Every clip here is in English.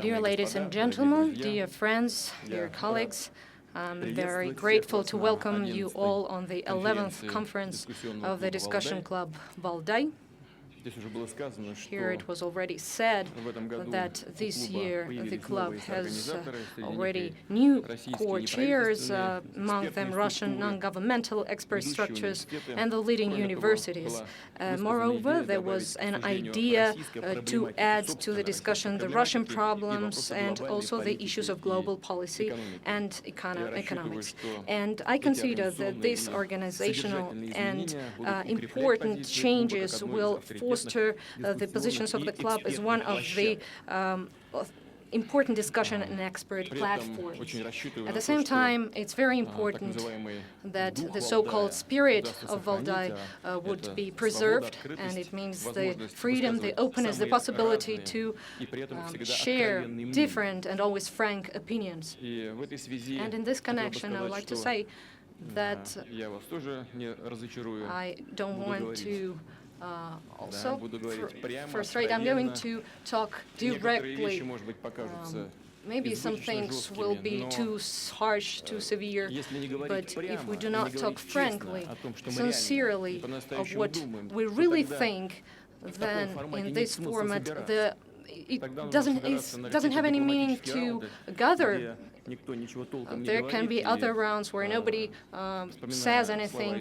Dear ladies and gentlemen, dear friends, dear colleagues, I'm very grateful to welcome you all on the 11th conference of the discussion club Valdai. Here it was already said that this year the club has already new core chairs, among them Russian non-governmental expert structures and the leading universities. Moreover, there was an idea to add to the discussion the Russian problems and also the issues of global policy and economics. And I consider that these organizational and important changes will foster the positions of the club as one of the important discussion and expert platforms. At the same time, it's very important that the so-called spirit of Valdai would be preserved, and it means the freedom, the openness, the possibility to share different and always frank opinions. And in this connection, I would like to say that I don't want to frustrate. I'm going to talk directly. Maybe some things will be too harsh, too severe, but if we do not talk frankly, sincerely, of what we really think, then in this format, it doesn't have any meaning to gather. There can be other rounds where nobody says anything.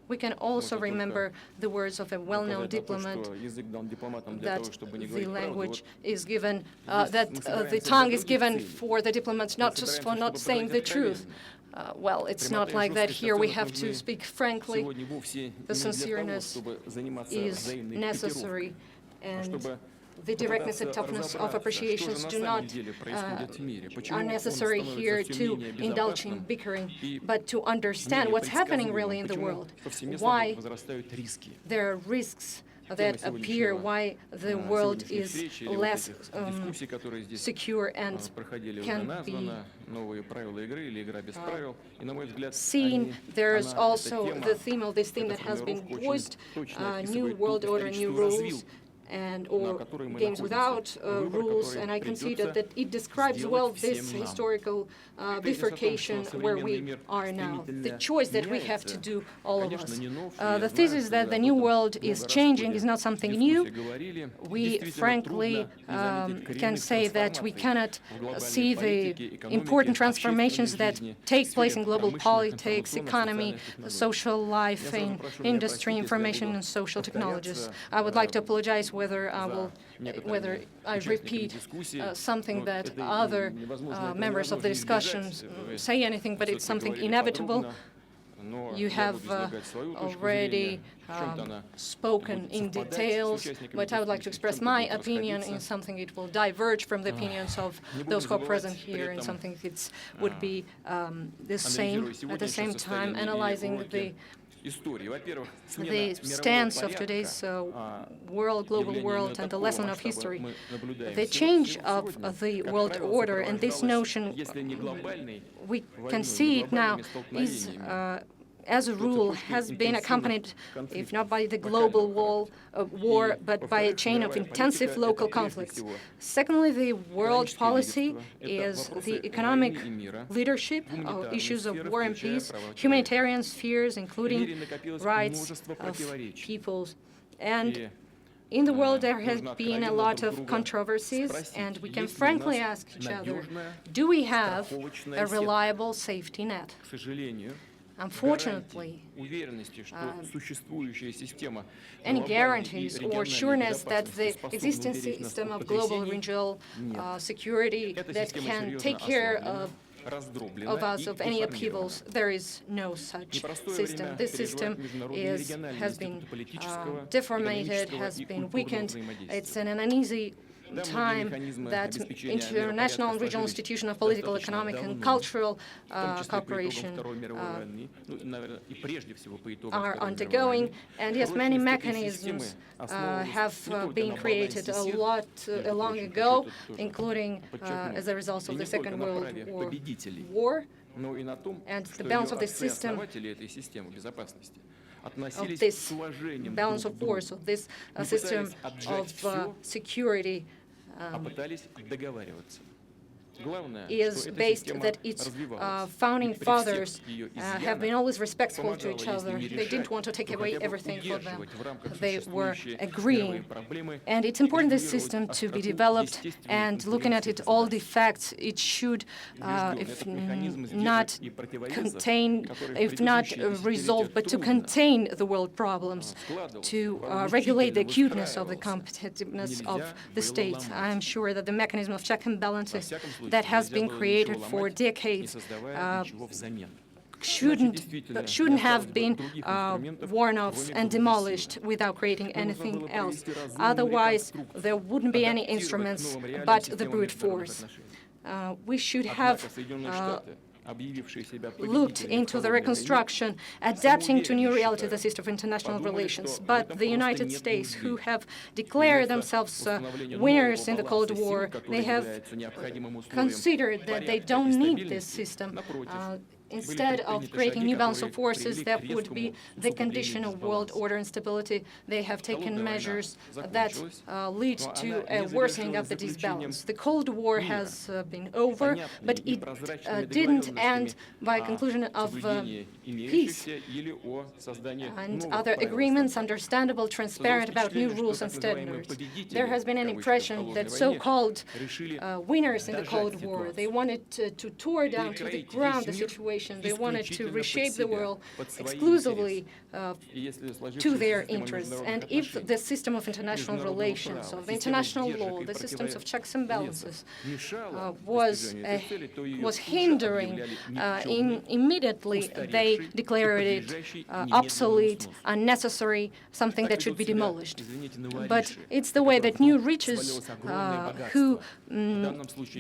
We can also remember the words of a well-known diplomat that the language is given, that the tongue is given for the diplomats, not just for not saying the truth. Well, it's not like that here. We have to speak frankly. The sincereness is necessary, and the directness and toughness of appreciations are necessary here to indulge in bickering, but to understand what's happening really in the world, why there are risks that appear, why the world is less secure and can be seen. There's also the theme of this theme that has been voiced, new world order, new rules, or games without rules, and I consider that it describes well this historical bifurcation where we are now, the choice that we have to do, all of us. The thesis that the new world is changing is not something new. We frankly can say that we cannot see the important transformations that take place in global politics, economy, social life, in industry, information and social technologies. I would like to apologize whether I repeat something that other members of the discussions say anything, but it's something inevitable. You have already spoken in details, but I would like to express my opinion in something it will diverge from the opinions of those who are present here, and something that would be the same, at the same time analyzing the stance of today's global world, and the lesson of history. The change of the world order and this notion, we can see it now, is as a rule, has been accompanied, if not by the global war, but by a chain of intensive local conflicts. Secondly, the world policy is the economic leadership of issues of war and peace, humanitarian spheres, including rights of peoples. And in the world, there has been a lot of controversies, and we can frankly ask each other, do we have a reliable safety net? Unfortunately, any guarantees or sureness that the existing system of global regional security that can take care of us, of any upheavals, there is no such system. This system has been deformated, has been weakened. It's an uneasy time that international and regional institutions of political, economic, and cultural cooperation are undergoing. And yes, many mechanisms have been created long ago, including as a result of the Second World War. And the balance of the system this balance of force, of this system of security is based that its founding fathers have been always respectful to each other. They didn't want to take away everything for them. They were agreeing. And it's important this system to be developed, and looking at it, all the facts, it should, if not resolve, but to contain the world problems, to regulate the acuteness of the competitiveness of the state. I am sure that the mechanism of check and balances that has been created for decades shouldn't have been worn off and demolished without creating anything else. Otherwise, there wouldn't be any instruments but the brute force. We should have looked into the reconstruction, adapting to new reality the system of international relations. But the United States, who have declared themselves winners in the Cold War, they have considered that they don't need this system. Instead of creating new balance of forces that would be the condition of world order and stability, they have taken measures that lead to a worsening of the disbalance. The Cold War has been over, but it didn't end by conclusion of peace and other agreements, understandable, transparent about new rules and standards. There has been an impression that so-called winners in the Cold War, they wanted to tore down to the ground the situation. They wanted to reshape the world exclusively to their interests. And if the system of international relations, of the international law, the systems of checks and balances was hindering, immediately they declared it obsolete, unnecessary, something that should be demolished. But it's the way that new riches who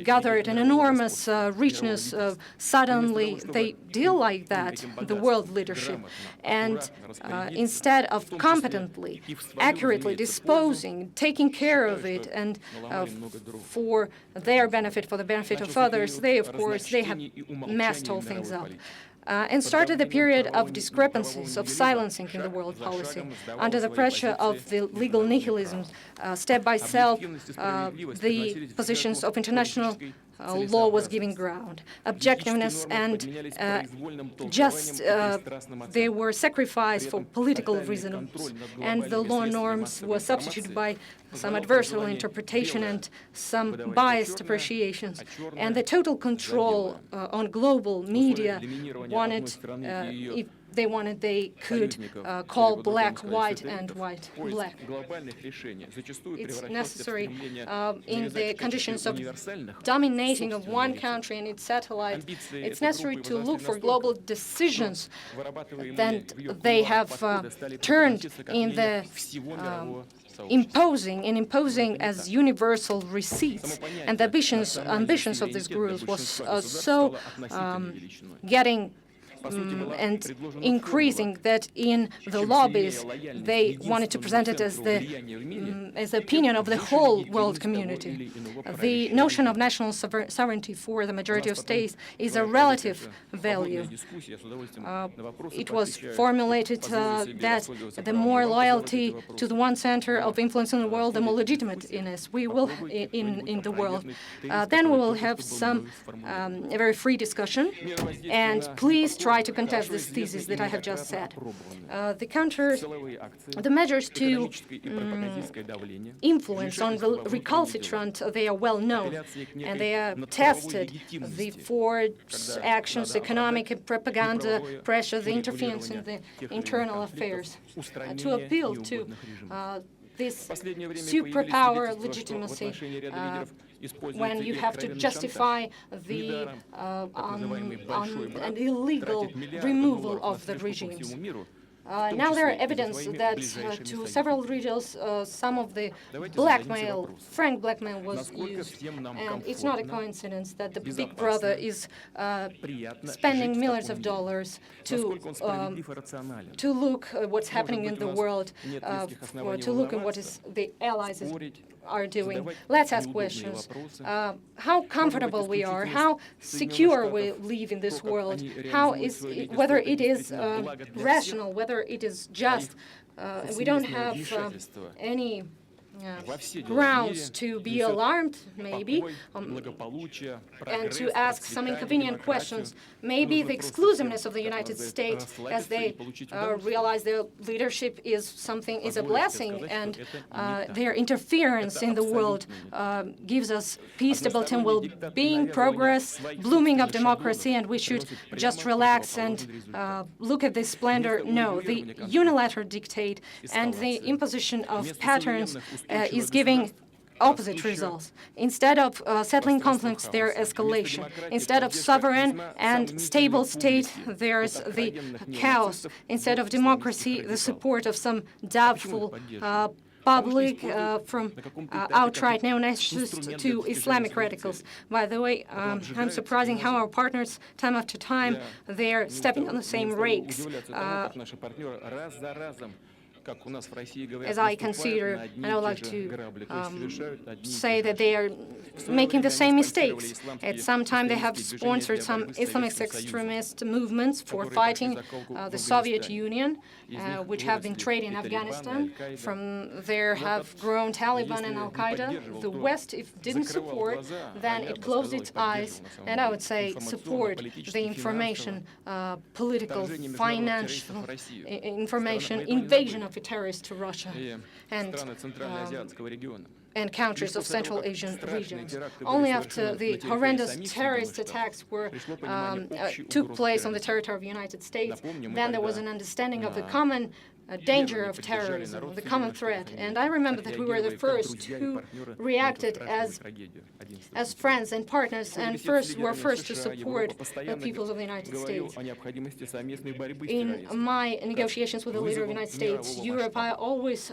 gathered an enormous richness suddenly they deal like that, the world leadership, and instead of competently, accurately disposing, taking care of it, and for their benefit, for the benefit of others, they, of course, they have messed all things up. And started the period of discrepancies, of silencing in the world policy. Under the pressure of the legal nihilism, step by step, the positions of international law was giving ground. Objectiveness and they were sacrificed for political reasons, and the law norms were substituted by some adversarial interpretation and some biased appreciations. And the total control on global media wanted, if they wanted, they could call black white and white black. It's necessary in the conditions of dominating of one country and its satellite. It's necessary to look for global decisions that they have turned in the imposing as universal receipts, and the ambitions of this group was so getting and increasing that in the lobbies they wanted to present it as the opinion of the whole world community. The notion of national sovereignty for the majority of states is a relative value. It was formulated that the more loyalty to the one center of influence in the world, the more legitimate we will in the world. Then we will have some a very free discussion, and please try to contest this thesis that I have just said. The measures to influence on the recalcitrant, they are well known, and they are tested. The forced actions, economic and propaganda pressure, the interference in the internal affairs, to appeal to this superpower legitimacy when you have to justify the an illegal removal of the regimes. Now there are evidence that to several regions some of the frank blackmail was used, and it's not a coincidence that the big brother is spending millions of dollars to look at what's happening in the world, to look at what the allies are doing. Let's ask questions. How comfortable we are, how secure we live in this world, whether it is rational, whether whether it is just. We don't have any grounds to be alarmed, maybe, and to ask some inconvenient questions. Maybe the exclusiveness of the United States, as they realize their leadership is a blessing, and their interference in the world gives us peace, stability, and well-being, progress, blooming of democracy, and we should just relax and look at this splendor. No, the unilateral dictate and the imposition of patterns is giving opposite results. Instead of settling conflicts, their escalation. Instead of sovereign and stable state, there's the chaos. Instead of democracy, the support of some doubtful public, from outright neo-nationalists to Islamic radicals. By the way, I'm surprising how our partners, time after time, they're stepping on the same rakes. As I consider, and I would like to say that they are making the same mistakes. At some time, they have sponsored some Islamist extremist movements for fighting the Soviet Union, which have been trading in Afghanistan. From there have grown Taliban and Al-Qaeda. The West, if it didn't support, then it closed its eyes, and I would say support the information, political, financial information invasion of terrorists to Russia and countries of Central Asian regions. Only after the horrendous terrorist attacks took place on the territory of the United States, then there was an understanding of the common danger of terrorism, the common threat. And I remember that we were the first who reacted as friends and partners, and were first to support the peoples of the United States. In my negotiations with the leader of the United States, Europe, I always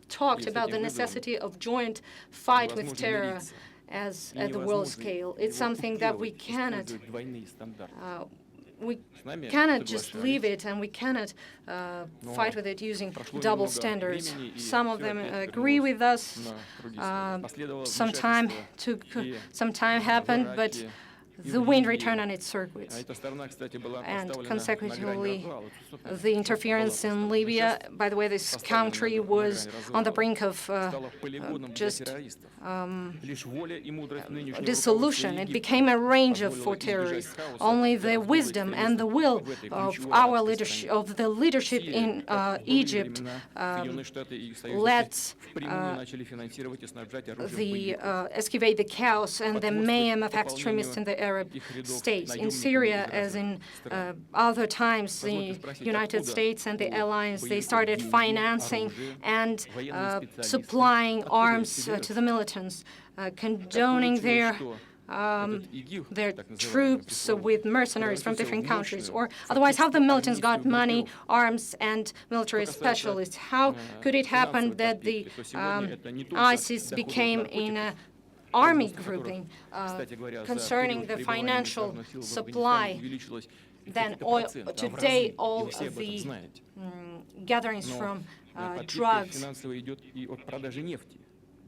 talked about the necessity of joint fight with terror at the world scale. It's something that we cannot just leave it, and we cannot fight with it using double standards. Some of them agree with us. Some time happened, but the wind returned on its circuits. And consecutively, the interference in Libya, by the way, this country was on the brink of dissolution. It became a range for terrorists. Only the wisdom and the will of our leadership, of the leadership in Egypt, let excavate the chaos and the mayhem of extremists in the Arab states. In Syria, as in other times, the United States and the allies, they started financing and supplying arms to the militants, condoning their troops with mercenaries from different countries. Or otherwise, how the militants got money, arms, and military specialists? How could it happen that the ISIS became in a army grouping concerning the financial supply? Then today, all of the gatherings from drugs,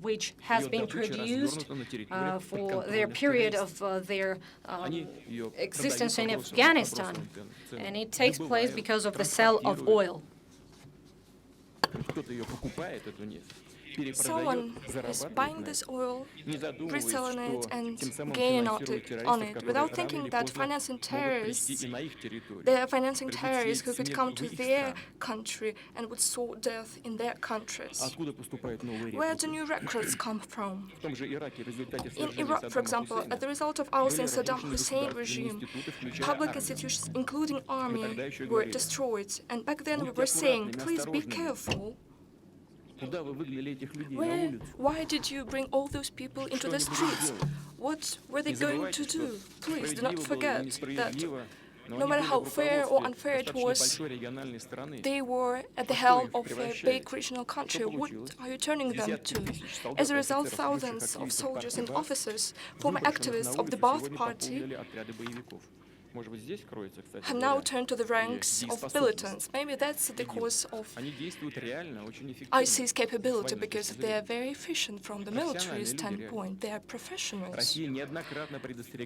which has been produced for their period of their existence in Afghanistan, and it takes place because of the sale of oil. Someone is buying this oil, reselling it, and gaining on it without thinking that financing terrorists, they are financing terrorists who could come to their country and would sow death in their countries. Where do new recruits come from? In Iraq, for example, as a result of ousting Saddam Hussein regime, public institutions, including army, were destroyed. And back then we were saying, please be careful. Why did you bring all those people into the streets? What were they going to do? Please do not forget that no matter how fair or unfair it was, they were at the helm of a big regional country. What are you turning them to? As a result, thousands of soldiers and officers, former activists of the Baath Party, have now turned to the ranks of militants. Maybe that's the cause of ISIS capability, because they are very efficient from the military standpoint. They are professionals.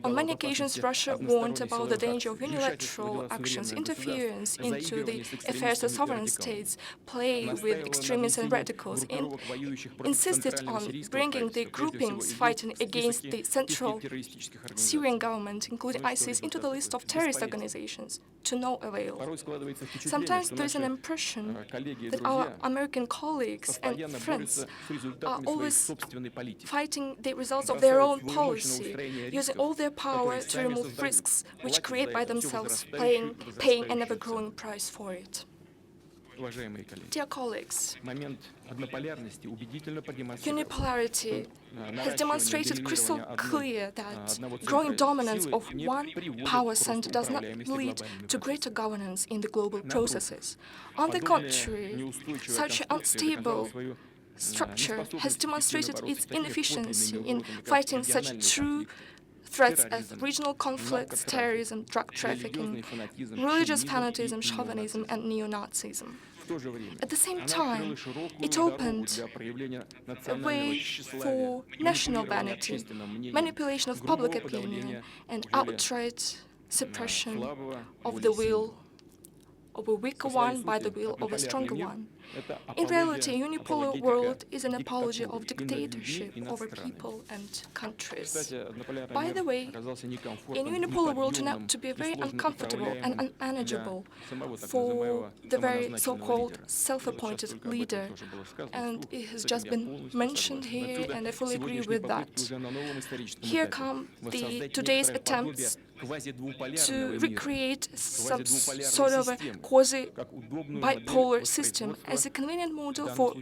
On many occasions, Russia warned about the danger of unilateral actions, interference into the affairs of sovereign states, play with extremists and radicals, and insisted on bringing the groupings fighting against the central Syrian government, including ISIS, into the list of terrorist organizations, to no avail. Sometimes there is an impression that our American colleagues and friends are always fighting the results of their own policy, using all their power to remove risks which create by themselves, paying an ever-growing price for it. Dear colleagues, unipolarity has demonstrated crystal clear that growing dominance of one power center does not lead to greater governance in the global processes. On the contrary, such an unstable structure has demonstrated its inefficiency in fighting such true threats as regional conflicts, terrorism, drug trafficking, religious fanatism, chauvinism, and neo-Nazism. At the same time, it opened a way for national vanity, manipulation of public opinion, and outright suppression of the will of a weaker one by the will of a stronger one. In reality, a unipolar world is an apology of dictatorship over people and countries. By the way, a unipolar world turned out to be very uncomfortable and unmanageable for the very so-called self-appointed leader, and it has just been mentioned here, and I fully agree with that. Here come today's attempts to recreate some sort of a quasi-bipolar system as a convenient model for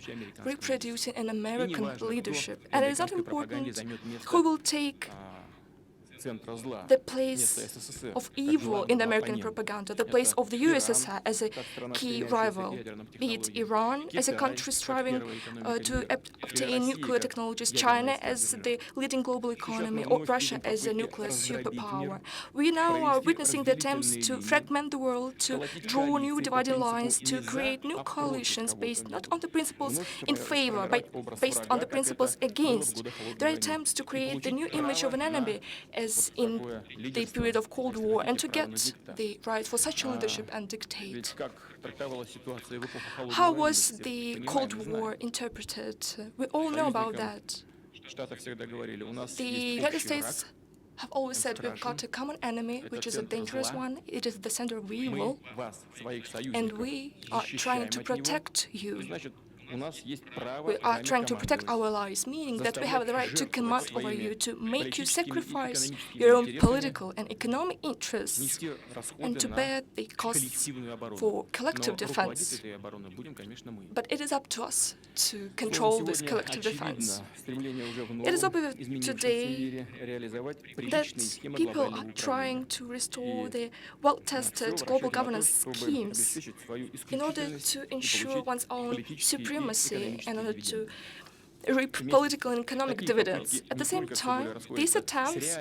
reproducing an American leadership. And it is not important who will take the place of evil in American propaganda, the place of the USSR as a key rival, be it Iran as a country striving to obtain nuclear technologies, China as the leading global economy, or Russia as a nuclear superpower. We now are witnessing the attempts to fragment the world, to draw new dividing lines, to create new coalitions based not on the principles in favor, but based on the principles against. There are attempts to create the new image of an enemy as in the period of Cold War, and to get the right for such a leadership and dictate. How was the Cold War interpreted? We all know about that. The United States have always said we've got a common enemy, which is a dangerous one. It is the center of evil, and we are trying to protect you. We are trying to protect our lives, meaning that we have the right to command over you, to make you sacrifice your own political and economic interests, and to bear the costs for collective defense. But it is up to us to control this collective defense. It is obvious today that people are trying to restore the well-tested global governance schemes in order to ensure one's own supremacy in order to reap political and economic dividends. At the same time, these attempts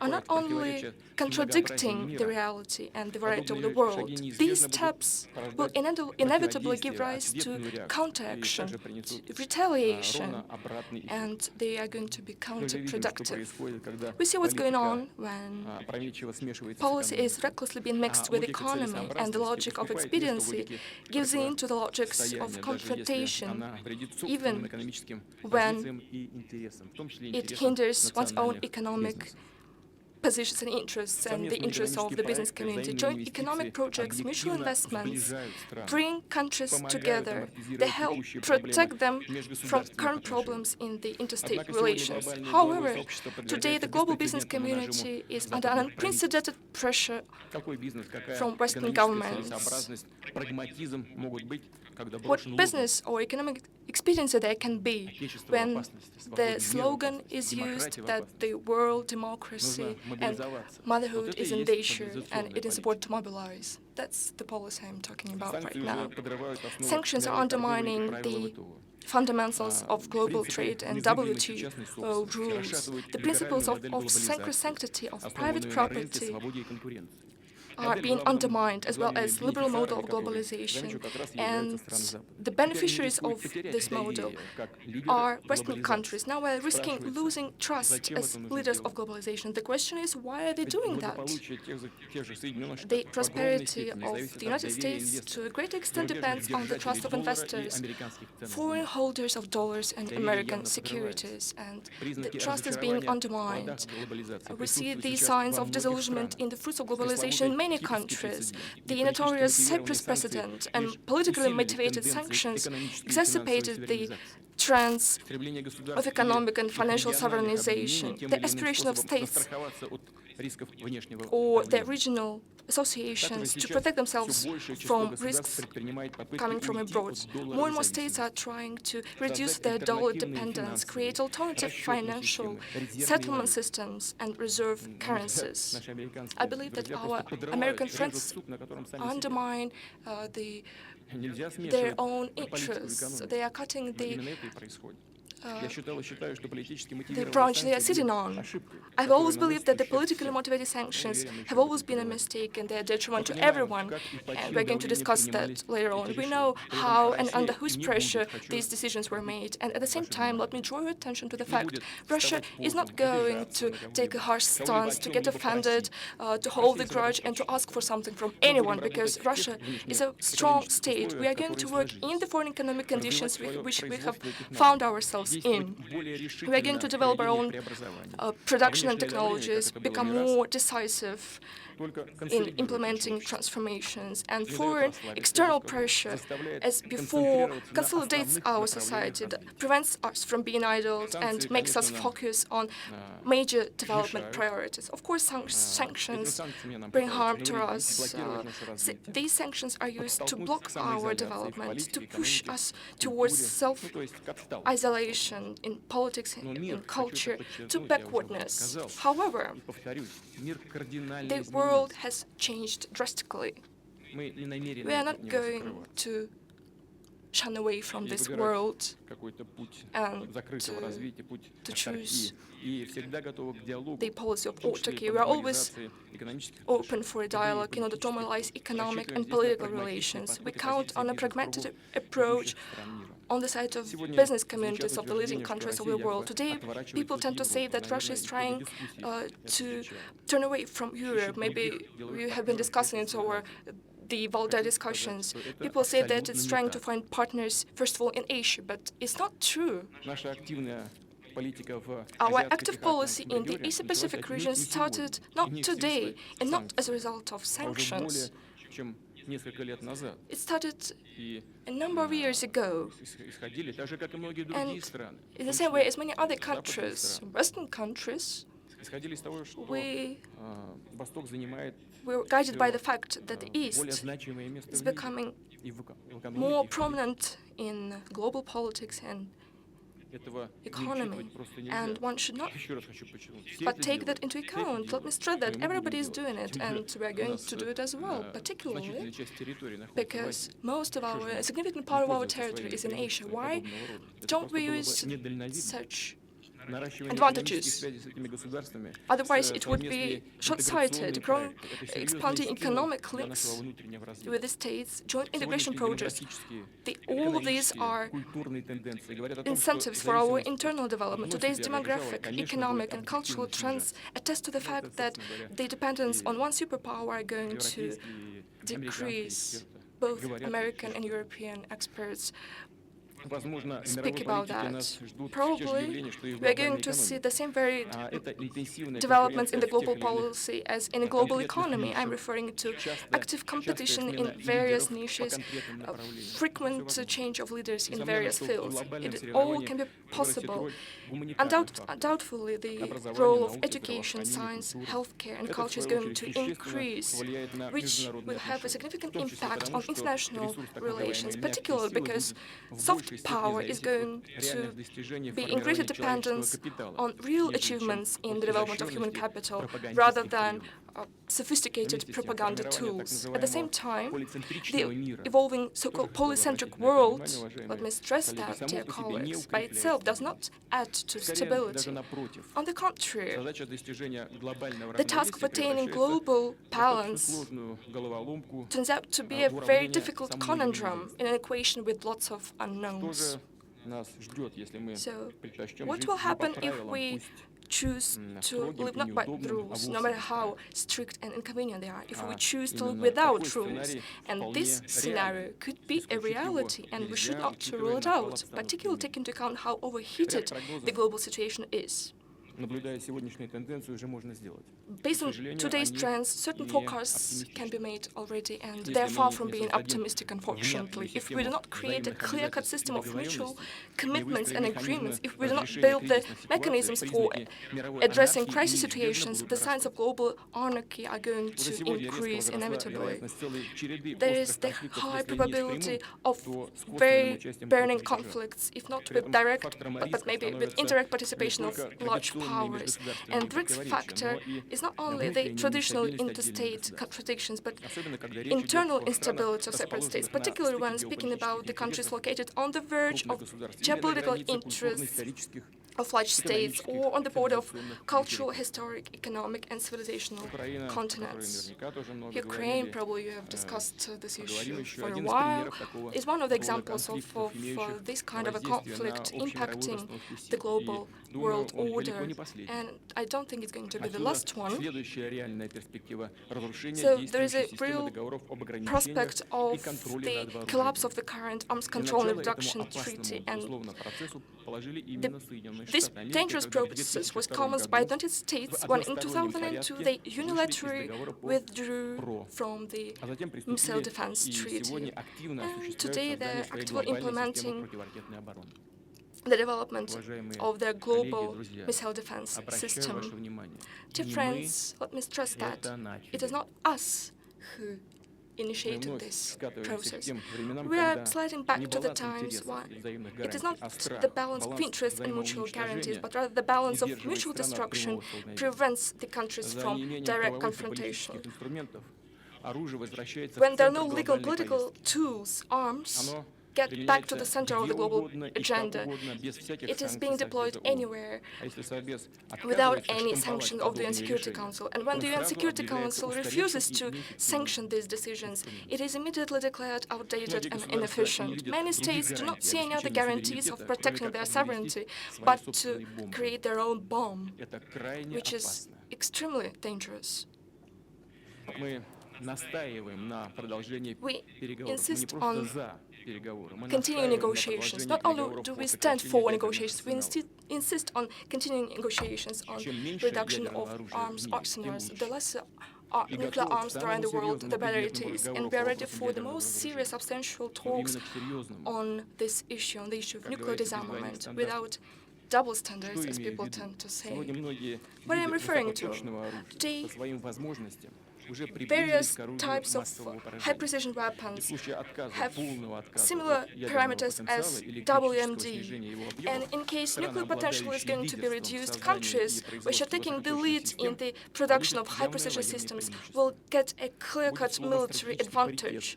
are not only contradicting the reality and the variety of the world, these steps will inevitably give rise to counteraction, to retaliation, and they are going to be counterproductive. We see what's going on when policy is recklessly being mixed with economy, and the logic of expediency gives in to the logics of confrontation, even when it hinders one's own economic positions and interests and the interests of the business community. Joint economic projects, mutual investments bring countries together. They help protect them from current problems in the interstate relations. However, today the global business community is under an unprecedented pressure from Western governments. What business or economic expediency there can be when the slogan is used that the world democracy and motherhood is in danger and it is important to mobilize. That's the policy I'm talking about right now. Sanctions are undermining the fundamentals of global trade and WTO rules, the principles of sacrosanctity of private property, are being undermined, as well as liberal model of globalization. And the beneficiaries of this model are Western countries. Now we're risking losing trust as leaders of globalization. The question is, why are they doing that? The prosperity of the United States to a great extent depends on the trust of investors, foreign holders of dollars and American securities, and the trust is being undermined. We see these signs of disillusionment in the fruits of globalization in many countries. The notorious Cyprus precedent and politically motivated sanctions exacerbated the trends of economic and financial sovereignization. The aspiration of states or their regional associations to protect themselves from risks coming from abroad. More and more states are trying to reduce their dollar dependence, create alternative financial settlement systems, and reserve currencies. I believe that our American friends undermine their own interests. They are cutting the branch they are sitting on. I've always believed that the politically motivated sanctions have always been a mistake and they are detriment to everyone, and we're going to discuss that later on. We know how and under whose pressure these decisions were made, and at the same time, let me draw your attention to the fact Russia is not going to take a harsh stance, to get offended, to hold a grudge, and to ask for something from anyone, because Russia is a strong state. We are going to work in the foreign economic conditions which we have found ourselves in. We are going to develop our own production and technologies, become more decisive in implementing transformations, and foreign external pressure, as before, consolidates our society, prevents us from being idle, and makes us focus on major development priorities. Of course, sanctions bring harm to us. These sanctions are used to block our development, to push us towards self-isolation in politics, in culture, to backwardness. However, the world has changed drastically. We are not going to shun away from this world and to choose the policy of autarky. We are always open for a dialogue in order to normalize economic and political relations. We count on a pragmatic approach on the side of business communities of the leading countries of the world. Today, people tend to say that Russia is trying to turn away from Europe. Maybe we have been discussing it over the Valdai discussions. People say that it's trying to find partners, first of all, in Asia, but it's not true. Our active policy in the Asia-Pacific region started not today and not as a result of sanctions. It started a number of years ago, and in the same way as many other countries, Western countries, we were guided by the fact that the East is becoming more prominent in global politics and economy, and one should not but take that into account. Let me stress that everybody is doing it, and we are going to do it as well, particularly because a significant part of our territory is in Asia. Why don't we use such advantages? Otherwise, it would be short-sighted. Expanding economic links with the states, joint integration projects, all of these are incentives for our internal development. Today's demographic, economic, and cultural trends attest to the fact that the dependence on one superpower are going to decrease. Both American and European experts speak about that. Probably we are going to see the same varied developments in the global policy as in a global economy. I'm referring to active competition in various niches, frequent change of leaders in various fields. It all can be possible. Undoubtedly, the role of education, science, healthcare, and culture is going to increase, which will have a significant impact on international relations, particularly because soft power is going to be in greater dependence on real achievements in the development of human capital rather than sophisticated propaganda tools. At the same time, the evolving so-called polycentric world, let me stress that, dear colleagues, by itself does not add to stability. On the contrary, the task of attaining global balance turns out to be a very difficult conundrum in an equation with lots of unknowns. So, what will happen if we choose to live not by the rules, no matter how strict and inconvenient they are, if we choose to live without rules? And this scenario could be a reality, and we should not rule it out, particularly taking into account how overheated the global situation is. Based on today's trends, certain forecasts can be made already, and they're far from being optimistic, unfortunately. If we do not create a clear-cut system of mutual commitments and agreements, if we do not build the mechanisms for addressing crisis situations, the signs of global anarchy are going to increase inevitably. There is the high probability of very burning conflicts, if not with direct, but maybe with indirect participation of large powers. And the risk factor is not only the traditional interstate contradictions, but internal instability of separate states, particularly when speaking about the countries located on the verge of geopolitical interests of large states or on the border of cultural, historic, economic, and civilizational continents. Ukraine, probably you have discussed this issue for a while, is one of the examples of this kind of a conflict impacting the global world order, and I don't think it's going to be the last one. So there is a real prospect of the collapse of the current arms control and reduction treaty, and this dangerous process was commenced by the United States when in 2002 they unilaterally withdrew from the missile defense treaty. And today they're actively implementing the development of their global missile defense system. Dear friends, let me stress that it is not us who initiated this process. We are sliding back to the times when it is not the balance of interests and mutual guarantees, but rather the balance of mutual destruction prevents the countries from direct confrontation. When there are no legal and political tools, arms get back to the center of the global agenda. It is being deployed anywhere without any sanction of the UN Security Council. And when the UN Security Council refuses to sanction these decisions, it is immediately declared outdated and inefficient. Many states do not see any other guarantees of protecting their sovereignty, but to create their own bomb, which is extremely dangerous. We insist on continuing negotiations. Not only do we stand for negotiations, we insist on continuing negotiations on reduction of arms arsenals. The lesser nuclear arms there are in the world, the better it is. And we are ready for the most serious, substantial talks on this issue, on the issue of nuclear disarmament, without double standards, as people tend to say. What I'm referring to, today, various types of high-precision weapons have similar parameters as WMD. And in case nuclear potential is going to be reduced, countries which are taking the lead in the production of high-precision systems will get a clear-cut military advantage.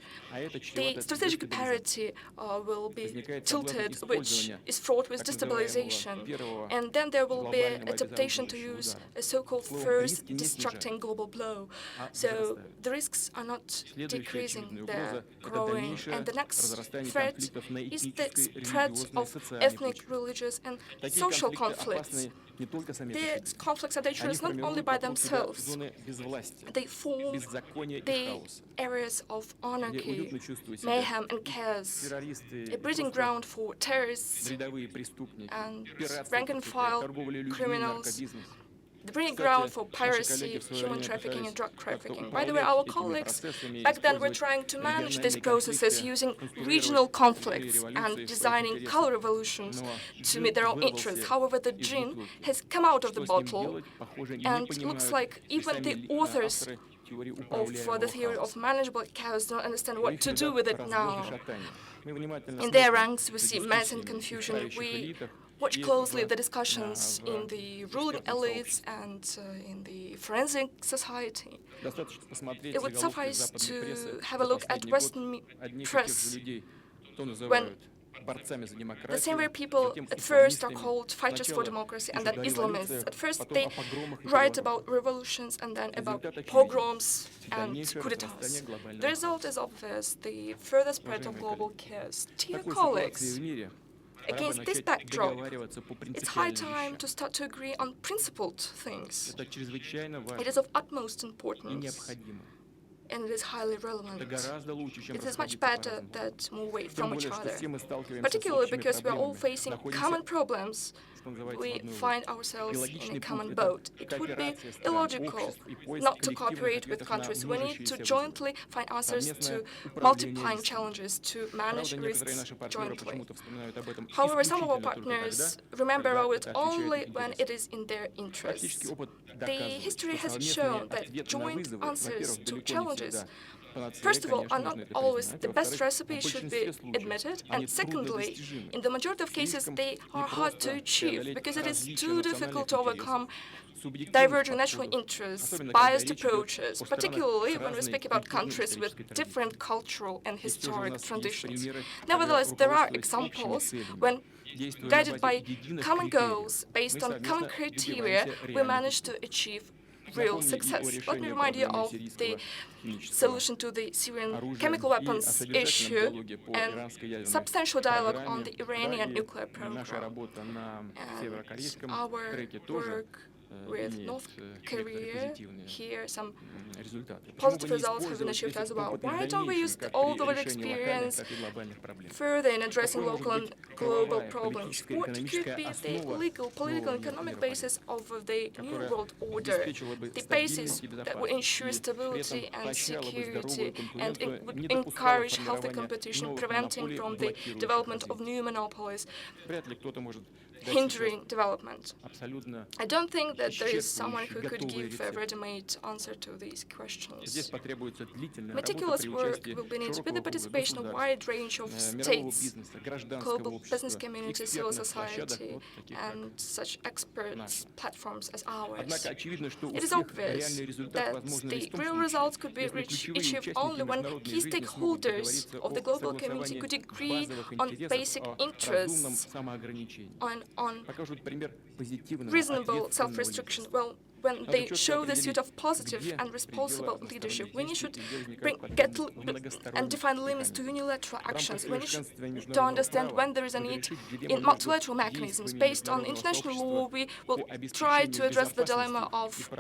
The strategic parity will be tilted, which is fraught with destabilization. And then there will be a temptation to use a so-called first destructing global blow. So the risks are not decreasing, they're growing. And the next threat is the spread of ethnic, religious, and social conflicts. These conflicts are dangerous not only by themselves. They form the areas of anarchy, mayhem, and chaos, a breeding ground for terrorists and rank-and-file criminals, the breeding ground for piracy, human trafficking, and drug trafficking. By the way, our colleagues back then were trying to manage these processes using regional conflicts and designing color revolutions to meet their own interests. However, the gin has come out of the bottle, and it looks like even the authors of the theory of manageable chaos don't understand what to do with it now. In their ranks, we see mess and confusion. We watch closely the discussions in the ruling elites and in the forensic society. It would suffice to have a look at Western press when the same way people at first are called fighters for democracy and then Islamists. At first they write about revolutions and then about pogroms and coup d'etats. The result is obvious, the further spread of global chaos. Dear colleagues, against this backdrop, it's high time to start to agree on principled things. It is of utmost importance, and it is highly relevant. It is much better that we wait from each other, particularly because we are all facing common problems. We find ourselves in a common boat. It would be illogical not to cooperate with countries. We need to jointly find answers to multiplying challenges, to manage risks jointly. However, some of our partners remember about it only when it is in their interests. The history has shown that joint answers to challenges, first of all, are not always the best recipe, should be admitted, and secondly, in the majority of cases, they are hard to achieve because it is too difficult to overcome diverging national interests, biased approaches, particularly when we speak about countries with different cultural and historic traditions. Nevertheless, there are examples when, guided by common goals, based on common criteria, we manage to achieve real success. Let me remind you of the solution to the Syrian chemical weapons issue and substantial dialogue on the Iranian nuclear program. And our work with North Korea, here some positive results have been achieved as well. Why don't we use all the experience further in addressing local and global problems? What could be the legal, political, and economic basis of the new world order, the basis that would ensure stability and security, and it would encourage healthy competition, preventing from the development of new monopolies, hindering development? I don't think that there is someone who could give a ready-made answer to these questions. Meticulous work will be needed with the participation of a wide range of states, global business community, civil society, and such experts platforms as ours. It is obvious that the real results could be achieved only when key stakeholders of the global community could agree on basic interests, on reasonable self-restriction. Well, when they show the suit of positive and responsible leadership, we should get and define limits to unilateral actions. We need to understand when there is a need in multilateral mechanisms. Based on international law, we will try to address the dilemma of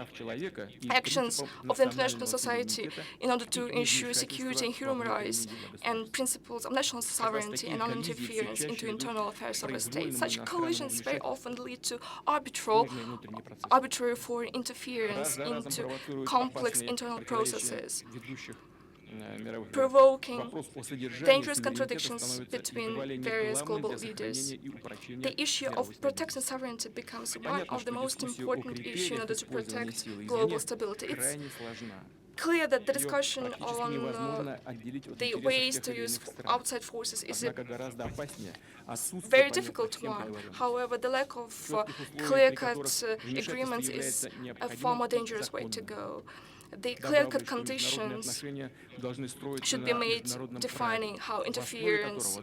actions of the international society in order to ensure security and human rights and principles of national sovereignty and non-interference into internal affairs of a state. Such collisions very often lead to arbitrary foreign interference into complex internal processes, provoking dangerous contradictions between various global leaders. The issue of protecting sovereignty becomes one of the most important issues in order to protect global stability. It's clear that the discussion on the ways to use outside forces is a very difficult one. However, the lack of clear-cut agreements is a far more dangerous way to go. The clear-cut conditions should be made defining how interference,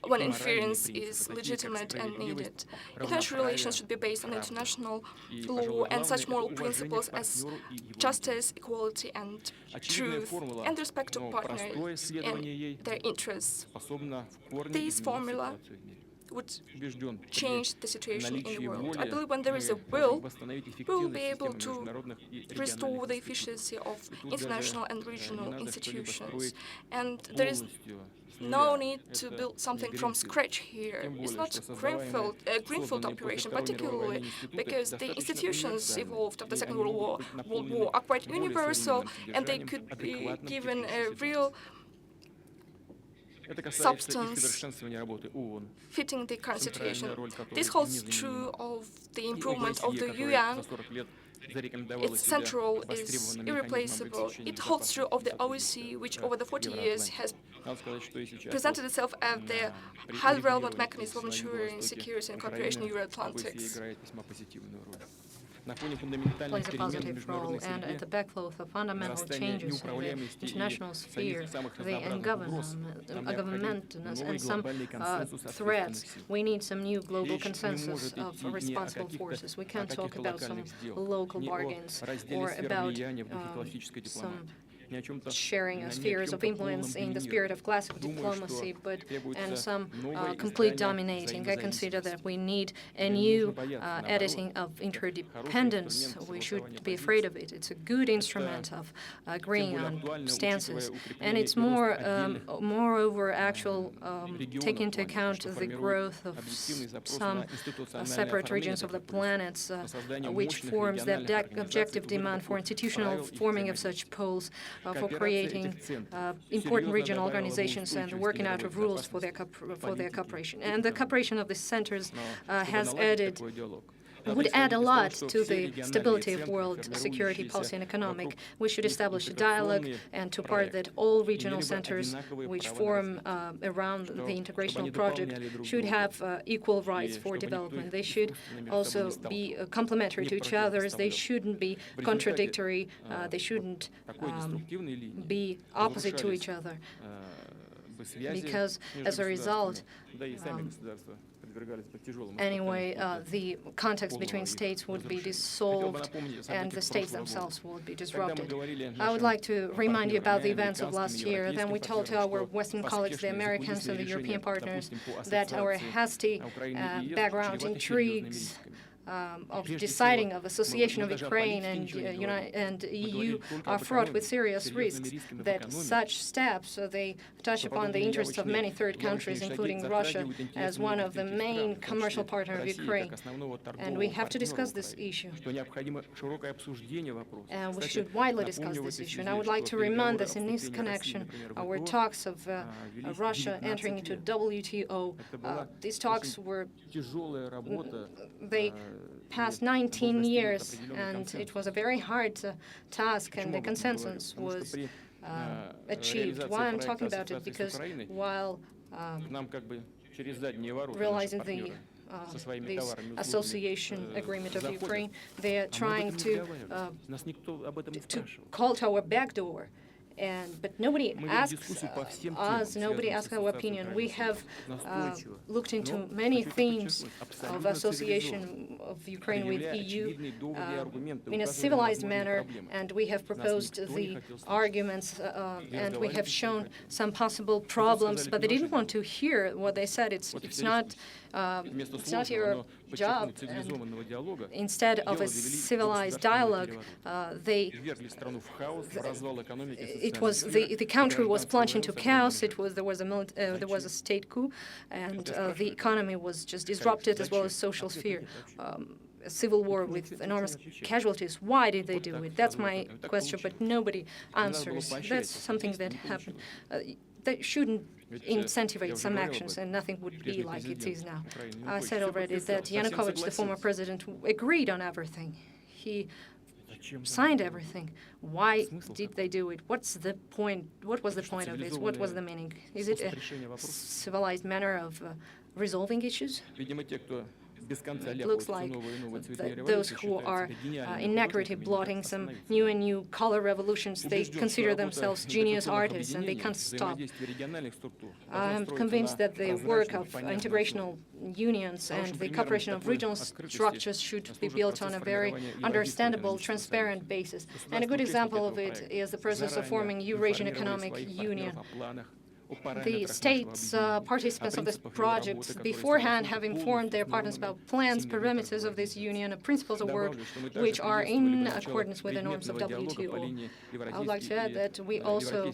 when interference is legitimate and needed. International relations should be based on international law and such moral principles as justice, equality, and truth, and respect to partners and their interests. This formula would change the situation in the world. I believe when there is a will, we will be able to restore the efficiency of international and regional institutions. And there is no need to build something from scratch here. It's not a greenfield operation, particularly because the institutions evolved after the Second World War are quite universal, and they could be given a real substance fitting the current situation. This holds true of the improvement of the UN its central role is irreplaceable. It holds true of the OSCE, which over the 40 years has presented itself as the highly relevant mechanism of ensuring security and cooperation in Euro-Atlantics. Plays a positive role, and at the backflow of the fundamental changes in the international sphere, the government and some threats, we need some new global consensus of responsible forces. We can't talk about some local bargains or about some sharing spheres of influence in the spirit of classical diplomacy, and some complete dominating. I consider that we need a new editing of interdependence. We should be afraid of it. It's a good instrument of agreeing on stances, and it's moreover actual take into account the growth of some separate regions of the planet, which forms the objective demand for institutional forming of such poles, for creating important regional organizations and working out of rules for their cooperation. And the cooperation of the centers would add a lot to the stability of world security policy and economic. We should establish a dialogue and to part that all regional centers which form around the integrational project should have equal rights for development. They should also be complementary to each other. They shouldn't be contradictory. They shouldn't be opposite to each other. Because as a result, anyway, the context between states would be dissolved and the states themselves would be disrupted. I would like to remind you about the events of last year. Then we told to our Western colleagues, the Americans and the European partners, that our hasty background intrigues of deciding of association of Ukraine and EU are fraught with serious risks, that such steps, they touch upon the interests of many third countries, including Russia, as one of the main commercial partners of Ukraine. And we have to discuss this issue. And we should widely discuss this issue. And I would like to remind us in this connection, our talks of Russia entering into WTO, these talks were, they passed 19 years, and it was a very hard task, and the consensus was achieved. Why I'm talking about it? Because while realizing this association agreement of Ukraine, they are trying to call to our back door. But nobody asks us, nobody asks our opinion. We have looked into many themes of association of Ukraine with EU in a civilized manner, and we have proposed the arguments, and we have shown some possible problems, but they didn't want to hear what they said. It's not your job. And instead of a civilized dialogue, the country was plunged into chaos. There was a state coup, and the economy was just disrupted, as well as social sphere. A civil war with enormous casualties. Why did they do it? That's my question, but nobody answers. That's something that happened. That shouldn't incentivize some actions, and nothing would be like it is now. I said already that Yanukovych, the former president, agreed on everything. He signed everything. Why did they do it? What's the point? What was the point of this? What was the meaning? Is it a civilized manner of resolving issues? It looks like those who are inaccuraately blotting some new and new color revolutions, they consider themselves genius artists, and they can't stop. I'm convinced that the work of integrational unions and the cooperation of regional structures should be built on a very understandable, transparent basis. And a good example of it is the process of forming Eurasian Economic Union. The states, participants of this project, beforehand have informed their partners about plans, parameters of this union, principles of work, which are in accordance with the norms of WTO. I would like to add that we also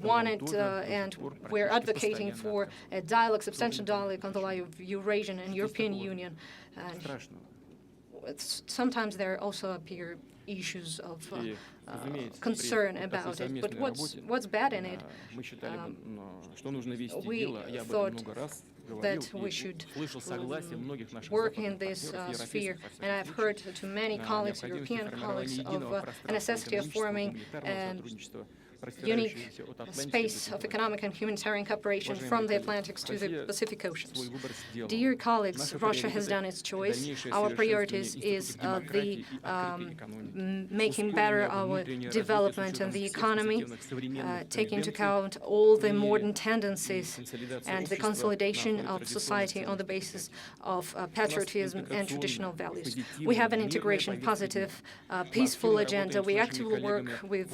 wanted and we're advocating for a dialogue, substantial dialogue on the line of Eurasian and European Union. And sometimes there also appear issues of concern about it. But what's bad in it? We thought that we should work in this sphere. And I've heard to many colleagues, European colleagues, of a necessity of forming a unique space of economic and humanitarian cooperation from the Atlantic to the Pacific Oceans. Dear colleagues, Russia has done its choice. Our priorities is making better our development and the economy, taking into account all the modern tendencies and the consolidation of society on the basis of patriotism and traditional values. We have an integration, positive, peaceful agenda. We actively work with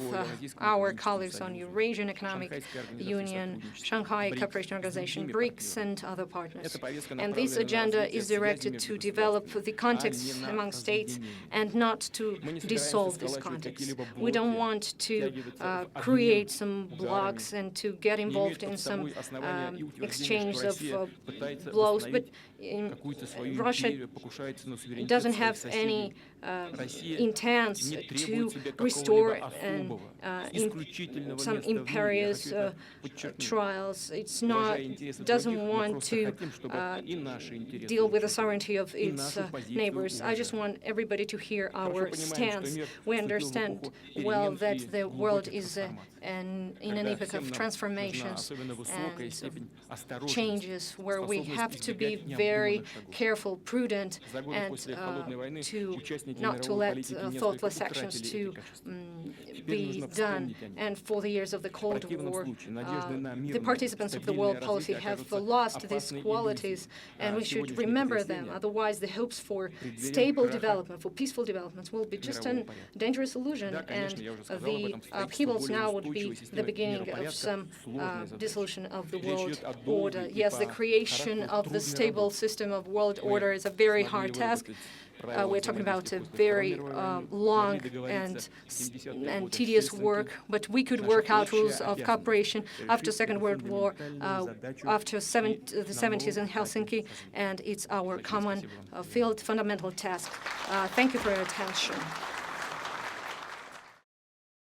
our colleagues on Eurasian Economic Union, Shanghai Cooperation Organization, BRICS, and other partners. And this agenda is directed to develop the context among states and not to dissolve this context. We don't want to create some blocks and to get involved in some exchange of blows, but Russia doesn't have any intent to restore some imperious trials. It's not, doesn't want to deal with the sovereignty of its neighbors. I just want everybody to hear our stance. We understand well that the world is in an epoch of transformations and changes where we have to be very careful, prudent, and not to let thoughtless actions to be done. And for the years of the Cold War, the participants of the world policy have lost these qualities, and we should remember them. Otherwise, the hopes for stable development, for peaceful developments, will be just a dangerous illusion, and the upheavals now would be the beginning of some dissolution of the world order. Yes, the creation of the stable system of world order is a very hard task. We're talking about a very long and tedious work, but we could work out rules of cooperation after Second World War, after the 70s in Helsinki, and it's our common field fundamental task. Thank you for your attention.